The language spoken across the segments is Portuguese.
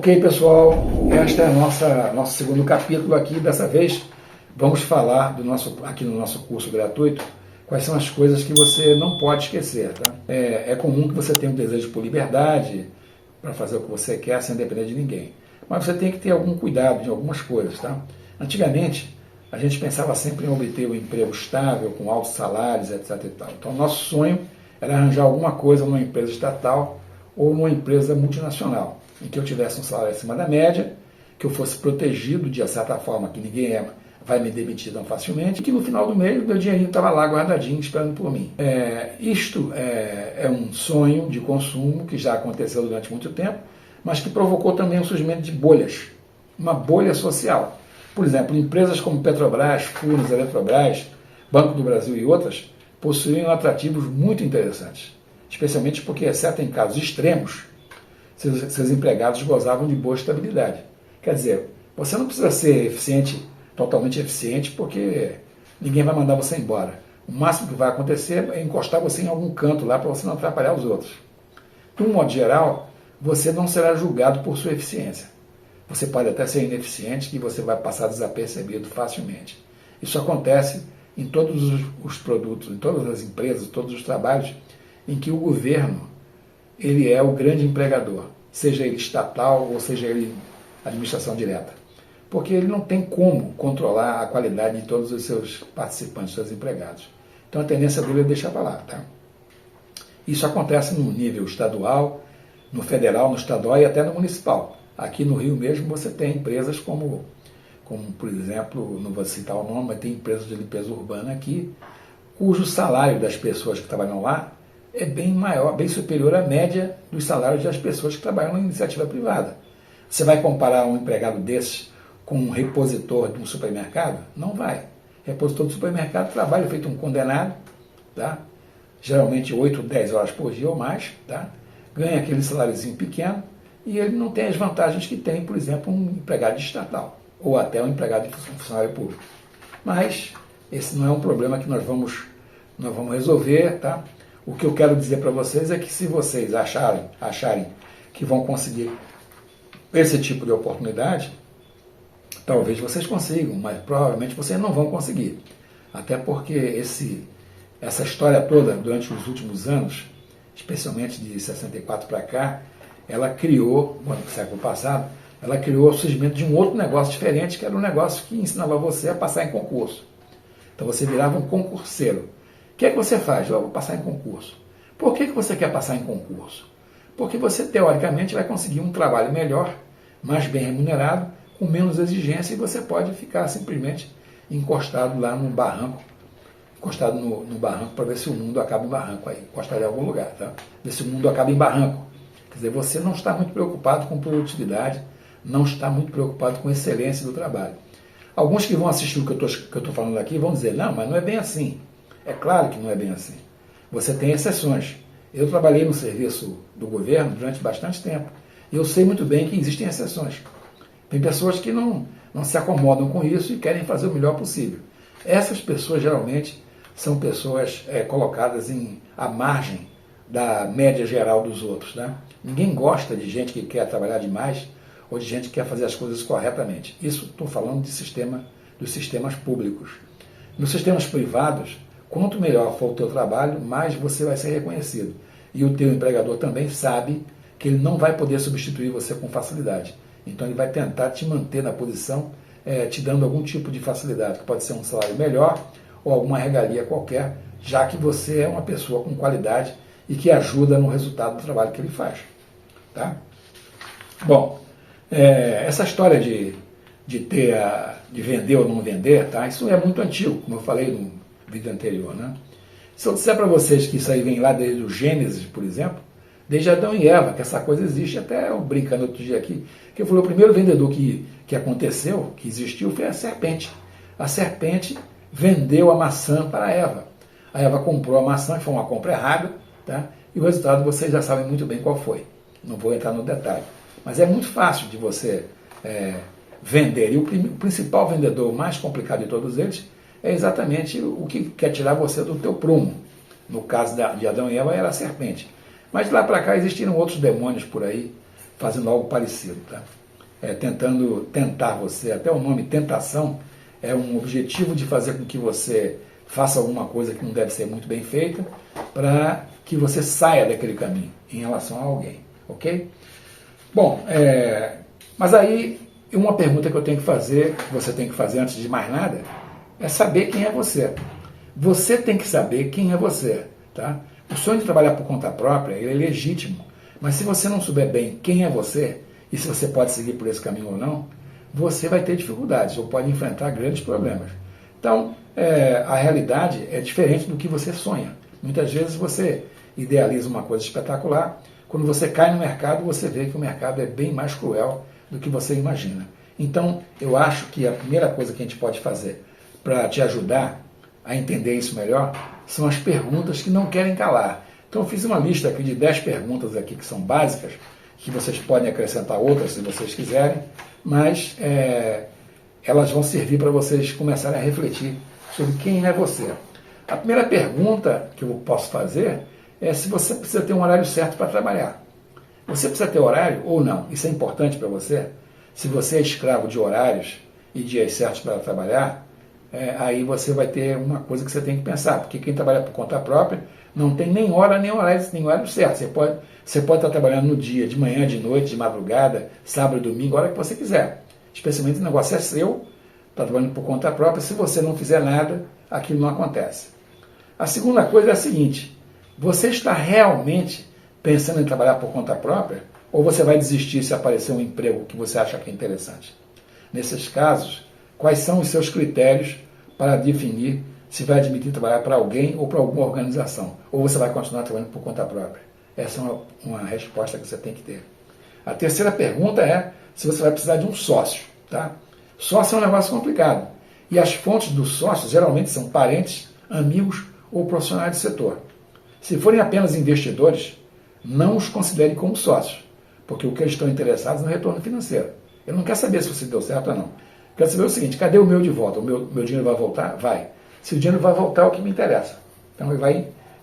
Ok, pessoal, este é nosso segundo capítulo aqui. Dessa vez vamos falar aqui no nosso curso gratuito quais são as coisas que você não pode esquecer. Tá? É comum que você tenha um desejo por liberdade, para fazer o que você quer sem depender de ninguém. Mas você tem que ter algum cuidado de algumas coisas. Tá? Antigamente, a gente pensava sempre em obter um emprego estável, com altos salários, etc. E tal. Então, nosso sonho era arranjar alguma coisa numa empresa estatal ou numa empresa multinacional, em que eu tivesse um salário acima da média, que eu fosse protegido de certa forma, que ninguém vai me demitir tão facilmente, e que no final do mês o meu dinheirinho estava lá guardadinho, esperando por mim. Isto é um sonho de consumo que já aconteceu durante muito tempo, mas que provocou também o surgimento de bolhas, uma bolha social. Por exemplo, empresas como Petrobras, Furnas, Eletrobras, Banco do Brasil e outras possuíam atrativos muito interessantes, especialmente porque, exceto em casos extremos, seus empregados gozavam de boa estabilidade. Quer dizer, você não precisa ser eficiente, totalmente eficiente, porque ninguém vai mandar você embora. O máximo que vai acontecer é encostar você em algum canto lá para você não atrapalhar os outros. De um modo geral, você não será julgado por sua eficiência. Você pode até ser ineficiente, que você vai passar desapercebido facilmente. Isso acontece em todos os produtos, em todas as empresas, todos os trabalhos em que o governo ele é o grande empregador, seja ele estatal ou seja ele administração direta. Porque ele não tem como controlar a qualidade de todos os seus participantes, seus empregados. Então a tendência dele é deixar para lá. Tá? Isso acontece no nível estadual, no federal, no estadual e até no municipal. Aqui no Rio mesmo você tem empresas como por exemplo, não vou citar o nome, mas tem empresas de limpeza urbana aqui, cujo salário das pessoas que trabalham lá é bem maior, bem superior à média dos salários das pessoas que trabalham na iniciativa privada. Você vai comparar um empregado desses com um repositor de um supermercado? Não vai. Repositor do supermercado trabalha feito um condenado, tá? Geralmente 8, 10 horas por dia ou mais, tá? Ganha aquele saláriozinho pequeno e ele não tem as vantagens que tem, por exemplo, um empregado estatal ou até um empregado de funcionário público. Mas esse não é um problema que nós vamos resolver, tá? O que eu quero dizer para vocês é que se vocês acharem que vão conseguir esse tipo de oportunidade, talvez vocês consigam, mas provavelmente vocês não vão conseguir. Até porque essa história toda, durante os últimos anos, especialmente de 64 para cá, ela criou, no século passado, ela criou o surgimento de um outro negócio diferente, que era um negócio que ensinava você a passar em concurso. Então você virava um concurseiro. O que é que você faz? Eu vou passar em concurso. Por que você quer passar em concurso? Porque você, teoricamente, vai conseguir um trabalho melhor, mais bem remunerado, com menos exigência, e você pode ficar simplesmente encostado lá no barranco, encostado no barranco para ver se o mundo acaba em barranco aí, encostado em algum lugar, tá? Ver se o mundo acaba em barranco. Quer dizer, você não está muito preocupado com produtividade, não está muito preocupado com a excelência do trabalho. Alguns que vão assistir o que eu estou falando aqui vão dizer, não, mas não é bem assim. É claro que não é bem assim. Você tem exceções. Eu trabalhei no serviço do governo durante bastante tempo e eu sei muito bem que existem exceções. Tem pessoas que não se acomodam com isso e querem fazer o melhor possível. Essas pessoas geralmente são pessoas colocadas à margem da média geral dos outros. Né? Ninguém gosta de gente que quer trabalhar demais ou de gente que quer fazer as coisas corretamente. Isso estou falando dos sistemas públicos. Nos sistemas privados, quanto melhor for o teu trabalho, mais você vai ser reconhecido. E o teu empregador também sabe que ele não vai poder substituir você com facilidade. Então ele vai tentar te manter na posição, te dando algum tipo de facilidade, que pode ser um salário melhor ou alguma regalia qualquer, já que você é uma pessoa com qualidade e que ajuda no resultado do trabalho que ele faz. Tá? Bom, essa história de vender ou não vender, tá? Isso é muito antigo, como eu falei no vídeo anterior. Né? Se eu disser para vocês que isso aí vem lá desde o Gênesis, por exemplo, desde Adão e Eva, que essa coisa existe, até eu brincando outro dia aqui, que eu falei, o primeiro vendedor que aconteceu, que existiu, foi a serpente. A serpente vendeu a maçã para a Eva. A Eva comprou a maçã, que foi uma compra errada, tá? E o resultado vocês já sabem muito bem qual foi. Não vou entrar no detalhe. Mas é muito fácil de você vender. E o principal vendedor, o mais complicado de todos eles, é exatamente o que quer tirar você do teu prumo. No caso de Adão e Eva era a serpente. Mas de lá para cá existiram outros demônios por aí, fazendo algo parecido, tá? Tentando tentar você, até o nome tentação é um objetivo de fazer com que você faça alguma coisa que não deve ser muito bem feita, para que você saia daquele caminho em relação a alguém, ok? Bom, mas aí uma pergunta que eu tenho que fazer, que você tem que fazer antes de mais nada, é saber quem é você. Você tem que saber quem é você, tá? O sonho de trabalhar por conta própria, ele é legítimo, mas se você não souber bem quem é você, e se você pode seguir por esse caminho ou não, você vai ter dificuldades, ou pode enfrentar grandes problemas. Então, a realidade é diferente do que você sonha. Muitas vezes você idealiza uma coisa espetacular, quando você cai no mercado, você vê que o mercado é bem mais cruel do que você imagina. Então, eu acho que a primeira coisa que a gente pode fazer para te ajudar a entender isso melhor são as perguntas que não querem calar. Então, eu fiz uma lista aqui de 10 perguntas aqui que são básicas, que vocês podem acrescentar outras se vocês quiserem, mas elas vão servir para vocês começarem a refletir sobre quem é você. A primeira pergunta que eu posso fazer é se você precisa ter um horário certo para trabalhar. Você precisa ter horário ou não? Isso é importante para você? Se você é escravo de horários e dias certos para trabalhar, aí você vai ter uma coisa que você tem que pensar, porque quem trabalha por conta própria não tem nem hora, nem horário certo. Você pode estar trabalhando no dia, de manhã, de noite, de madrugada, sábado, domingo, a hora que você quiser. Especialmente o negócio é seu, está trabalhando por conta própria, se você não fizer nada, aquilo não acontece. A segunda coisa é a seguinte: você está realmente pensando em trabalhar por conta própria, ou você vai desistir se aparecer um emprego que você acha que é interessante? Nesses casos, quais são os seus critérios para definir se vai admitir trabalhar para alguém ou para alguma organização? Ou você vai continuar trabalhando por conta própria? Essa é uma resposta que você tem que ter. A terceira pergunta é se você vai precisar de um sócio. Tá? Sócio é um negócio complicado. E as fontes dos sócios geralmente são parentes, amigos ou profissionais do setor. Se forem apenas investidores, não os considere como sócios, porque o que eles estão interessados é no retorno financeiro. Ele não quer saber se você deu certo ou não. Quer saber o seguinte: cadê o meu de volta? O meu dinheiro vai voltar? Vai. Se o dinheiro vai voltar, é o que me interessa. Então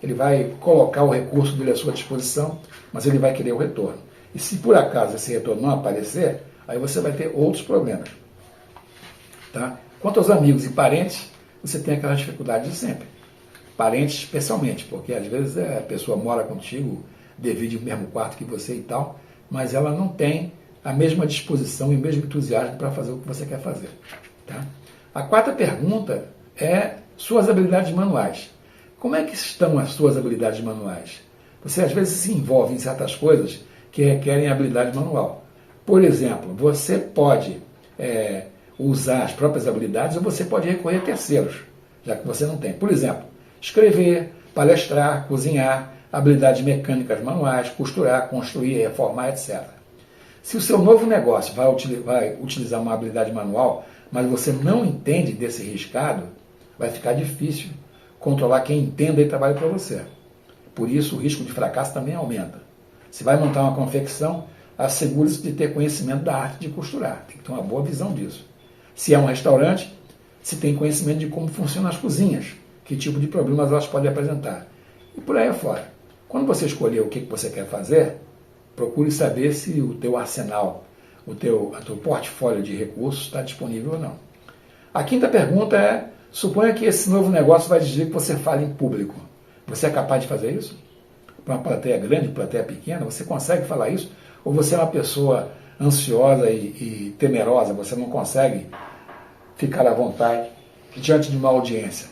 ele vai colocar o recurso dele à sua disposição, mas ele vai querer o retorno. E se por acaso esse retorno não aparecer, aí você vai ter outros problemas. Tá? Quanto aos amigos e parentes, você tem aquela dificuldade de sempre. Parentes especialmente, porque às vezes a pessoa mora contigo, divide o mesmo quarto que você e tal, mas ela não tem a mesma disposição e o mesmo entusiasmo para fazer o que você quer fazer. Tá? A quarta pergunta é suas habilidades manuais. Como é que estão as suas habilidades manuais? Você às vezes se envolve em certas coisas que requerem habilidade manual. Por exemplo, você pode usar as próprias habilidades ou você pode recorrer a terceiros, já que você não tem. Por exemplo, escrever, palestrar, cozinhar, habilidades mecânicas manuais, costurar, construir, reformar, etc. Se o seu novo negócio vai utilizar uma habilidade manual, mas você não entende desse riscado, vai ficar difícil controlar quem entenda e trabalha para você. Por isso, o risco de fracasso também aumenta. Se vai montar uma confecção, assegure-se de ter conhecimento da arte de costurar. Tem que ter uma boa visão disso. Se é um restaurante, se tem conhecimento de como funcionam as cozinhas, que tipo de problemas elas podem apresentar. E por aí afora. Quando você escolher o que você quer fazer, procure saber se o teu arsenal, o teu portfólio de recursos está disponível ou não. A quinta pergunta é: suponha que esse novo negócio vai exigir que você fale em público. Você é capaz de fazer isso? Para uma plateia grande, plateia pequena, você consegue falar isso? Ou você é uma pessoa ansiosa e temerosa, você não consegue ficar à vontade diante de uma audiência?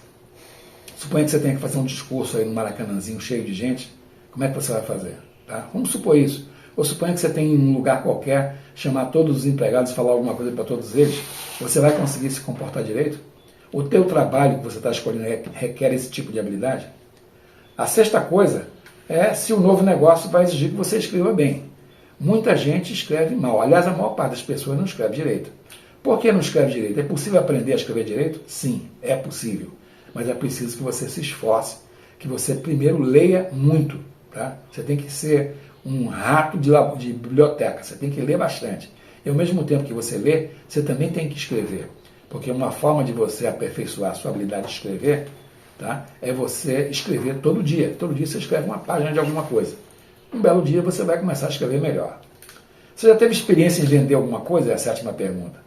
Suponha que você tenha que fazer um discurso aí no Maracanãzinho cheio de gente, como é que você vai fazer? Tá? Vamos supor isso. Ou suponha que você tem em um lugar qualquer, chamar todos os empregados e falar alguma coisa para todos eles, você vai conseguir se comportar direito? O teu trabalho que você está escolhendo requer esse tipo de habilidade? A sexta coisa é se o novo negócio vai exigir que você escreva bem. Muita gente escreve mal. Aliás, a maior parte das pessoas não escreve direito. Por que não escreve direito? É possível aprender a escrever direito? Sim, é possível. Mas é preciso que você se esforce, que você primeiro leia muito. Tá? Você tem que ser um rato de biblioteca, você tem que ler bastante. E ao mesmo tempo que você lê, você também tem que escrever. Porque uma forma de você aperfeiçoar a sua habilidade de escrever, tá, é você escrever todo dia. Todo dia você escreve uma página de alguma coisa. Um belo dia você vai começar a escrever melhor. Você já teve experiência em vender alguma coisa? É a sétima pergunta.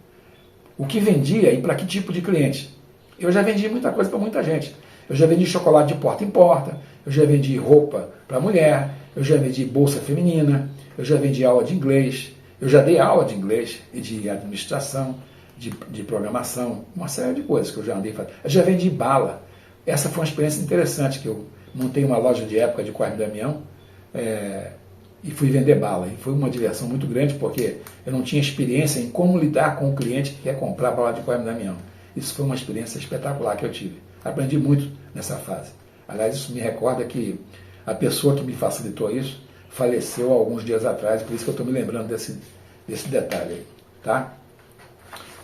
O que vendia e para que tipo de cliente? Eu já vendi muita coisa para muita gente. Eu já vendi chocolate de porta em porta, eu já vendi roupa para mulher, eu já vendi bolsa feminina, eu já vendi aula de inglês, eu já dei aula de inglês e de administração, de programação, uma série de coisas que eu já andei fazendo. Eu já vendi bala. Essa foi uma experiência interessante, que eu montei uma loja de época de Corre Damião e fui vender bala. E foi uma diversão muito grande, porque eu não tinha experiência em como lidar com o cliente que quer comprar bala de Corre Damião. Isso foi uma experiência espetacular que eu tive. Aprendi muito nessa fase. Aliás, isso me recorda que a pessoa que me facilitou isso faleceu há alguns dias atrás, por isso que eu estou me lembrando desse detalhe aí, tá?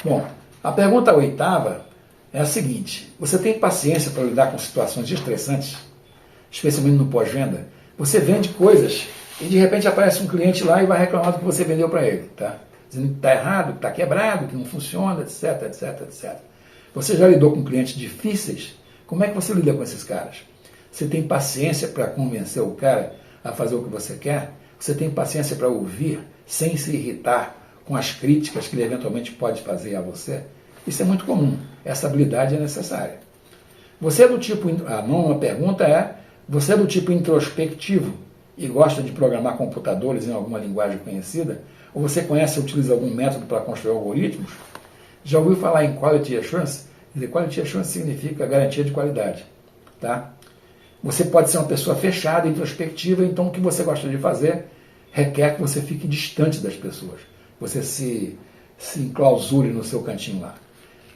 Bom, a pergunta oitava é a seguinte: você tem paciência para lidar com situações estressantes, especialmente no pós-venda? Você vende coisas e de repente aparece um cliente lá e vai reclamar do que você vendeu para ele, tá? Dizendo que está errado, que está quebrado, que não funciona, etc, etc, etc. Você já lidou com clientes difíceis? Como é que você lida com esses caras? Você tem paciência para convencer o cara a fazer o que você quer? Você tem paciência para ouvir sem se irritar com as críticas que ele eventualmente pode fazer a você? Isso é muito comum. Essa habilidade é necessária. Você é do tipo... A nona pergunta é: você é do tipo introspectivo e gosta de programar computadores em alguma linguagem conhecida? Ou você conhece e utiliza algum método para construir algoritmos? Já ouviu falar em Quality Assurance? Quer dizer, Quality Assurance significa garantia de qualidade, tá? Você pode ser uma pessoa fechada, introspectiva, então o que você gosta de fazer requer que você fique distante das pessoas. Você se enclausure no seu cantinho lá.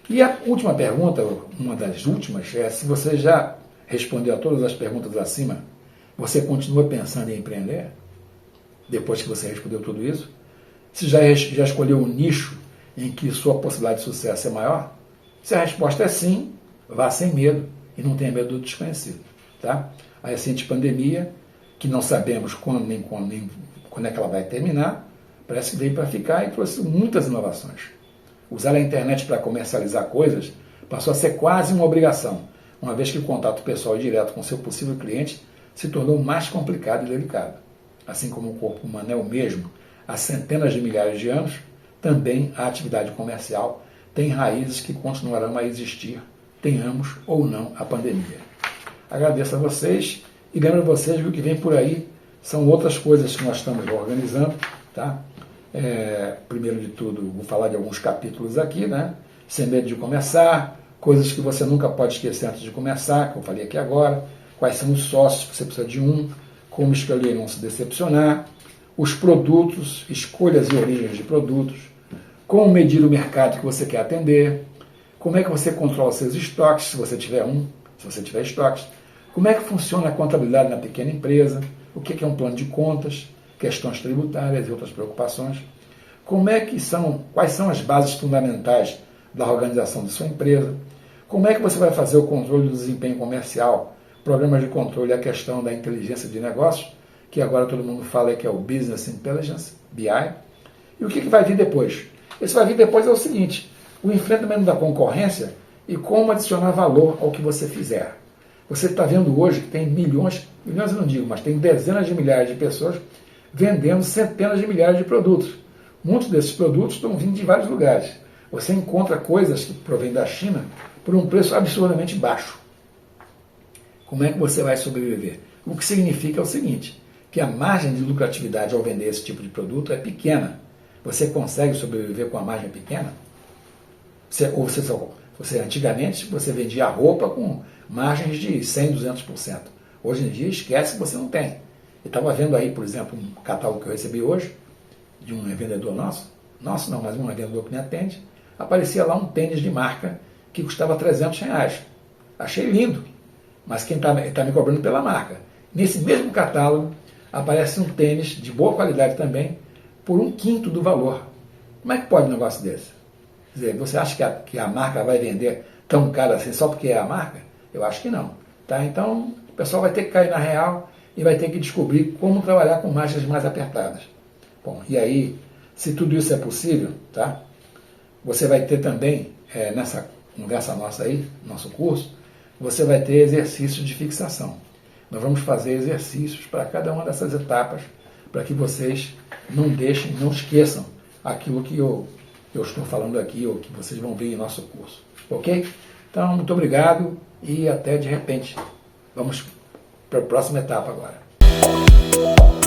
E a última pergunta, uma das últimas, é se você já respondeu a todas as perguntas acima, você continua pensando em empreender? Depois que você respondeu tudo isso? Você já escolheu um nicho em que sua possibilidade de sucesso é maior? Se a resposta é sim, vá sem medo e não tenha medo do desconhecido. Tá? A recente pandemia, que não sabemos quando nem quando é que ela vai terminar, parece que veio para ficar e trouxe muitas inovações. Usar a internet para comercializar coisas passou a ser quase uma obrigação, uma vez que o contato pessoal e direto com seu possível cliente se tornou mais complicado e delicado. Assim como o corpo humano é o mesmo há centenas de milhares de anos, também a atividade comercial tem raízes que continuarão a existir, tenhamos ou não a pandemia. Agradeço a vocês e lembro a vocês que o que vem por aí são outras coisas que nós estamos organizando, tá? Primeiro de tudo, vou falar de alguns capítulos aqui, né? Sem medo de começar, coisas que você nunca pode esquecer antes de começar, que eu falei aqui agora, quais são os sócios, você precisa de um, como escolher e não se decepcionar, os produtos, escolhas e origens de produtos, como medir o mercado que você quer atender, como é que você controla seus estoques, se você tiver estoques, como é que funciona a contabilidade na pequena empresa, o que é um plano de contas, questões tributárias e outras preocupações, quais são as bases fundamentais da organização de sua empresa, como é que você vai fazer o controle do desempenho comercial, programas de controle e a questão da inteligência de negócios, que agora todo mundo fala que é o Business Intelligence, BI, e o que vai vir depois? Esse vai vir depois é o seguinte: o enfrentamento da concorrência e como adicionar valor ao que você fizer. Você está vendo hoje que tem milhões eu não digo, mas tem dezenas de milhares de pessoas vendendo centenas de milhares de produtos. Muitos desses produtos estão vindo de vários lugares. Você encontra coisas que provêm da China por um preço absurdamente baixo. Como é que você vai sobreviver? O que significa é o seguinte, que a margem de lucratividade ao vender esse tipo de produto é pequena. Você consegue sobreviver com a margem pequena? Antigamente, você vendia roupa com margens de 100%, 200%. Hoje em dia, esquece que você não tem. Eu estava vendo aí, por exemplo, um catálogo que eu recebi hoje, de um vendedor mas um vendedor que me atende, aparecia lá um tênis de marca que custava R$300. Achei lindo, mas quem está me cobrando pela marca. Nesse mesmo catálogo, aparece um tênis de boa qualidade também, por 1/5 do valor. Como é que pode um negócio desse? Quer dizer, você acha que a marca vai vender tão caro assim só porque é a marca? Eu acho que não. Tá? Então, o pessoal vai ter que cair na real e vai ter que descobrir como trabalhar com margens mais apertadas. Bom, e aí, se tudo isso é possível, tá? Você vai ter também, nessa conversa nossa aí, nosso curso, você vai ter exercícios de fixação. Nós vamos fazer exercícios para cada uma dessas etapas, para que vocês não deixem, não esqueçam aquilo que eu estou falando aqui, ou que vocês vão ver em nosso curso. Ok? Então, muito obrigado e até de repente. Vamos para a próxima etapa agora.